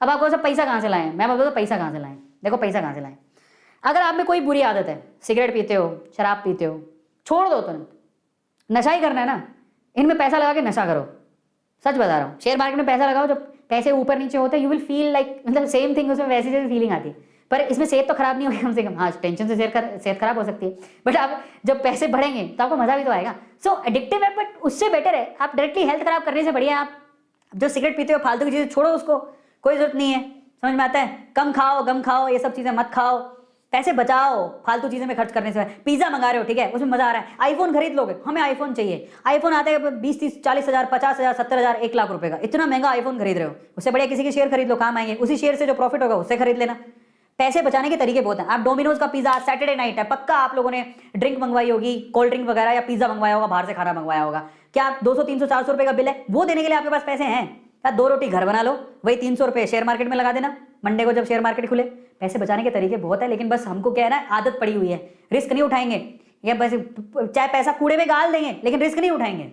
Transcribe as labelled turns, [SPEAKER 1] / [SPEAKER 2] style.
[SPEAKER 1] अब आपको सब पैसा कहाँ से लाएं, मैं बताता हूँ पैसा कहाँ से लाएं। देखो पैसा कहाँ से लाएं, अगर आप में कोई बुरी आदत है, सिगरेट पीते हो, शराब पीते हो, छोड़ दो तुरंत। नशा ही करना है ना, इनमें पैसा लगा के नशा करो। सच बता रहा हूँ, शेयर मार्केट में पैसा लगाओ, जब पैसे ऊपर नीचे होते हैं यू विल फील लाइक, मतलब सेम थिंग, उसमें वैसी जैसी फीलिंग आती है, पर इसमें सेहत तो खराब नहीं होगी कम से कम। हाँ, टेंशन से सेहत खराब हो सकती है, बट आप जब पैसे बढ़ेंगे तो आपको मजा भी तो आएगा। सो एडिक्टिव है, बट उससे बेटर है आप डायरेक्टली हेल्थ खराब करने से बढ़िया आप जो सिगरेट पीते हो फालतू की चीजें छोड़ो, उसको कोई जरूरत नहीं है। समझ में आता है? कम खाओ, गम खाओ, ये सब चीजें मत खाओ, पैसे बचाओ फालतू चीजें में खर्च करने से। पिज्जा मंगा रहे हो, ठीक है, उसमें मजा आ रहा है, आईफोन खरीद लोगे, हमें आईफोन चाहिए, आईफोन आता है 20, 30, 40 हजार, 50 हजार, 70 हजार, 1 लाख रुपए का, इतना महंगा आईफोन खरीद रहे हो, उससे बढ़िया किसी के शेयर खरीद लो, काम आएंगे, उसी शेयर से जो प्रॉफिट होगा उससे खरीद लेना। पैसे बचाने के तरीके बहुत हैं। आप डोमिनोज का पिज्जा, सैटरडे नाइट है, पक्का आप लोगों ने ड्रिंक मंगवाई होगी, कोल्ड ड्रिंक वगैरह, या पिज्जा मंगवाया होगा, बाहर से खाना मंगवाया होगा। क्या 200, 300, 400 रुपए का बिल है, वो देने के लिए आपके पास पैसे हैं? या 2 रोटी घर बना लो, वही 300 रुपए शेयर मार्केट में लगा देना, मंडे को जब शेयर मार्केट खुले। पैसे बचाने के तरीके बहुत है, लेकिन बस हमको क्या है ना, आदत पड़ी हुई है, रिस्क नहीं उठाएंगे, या बस चाहे पैसा कूड़े में गाल देंगे लेकिन रिस्क नहीं उठाएंगे।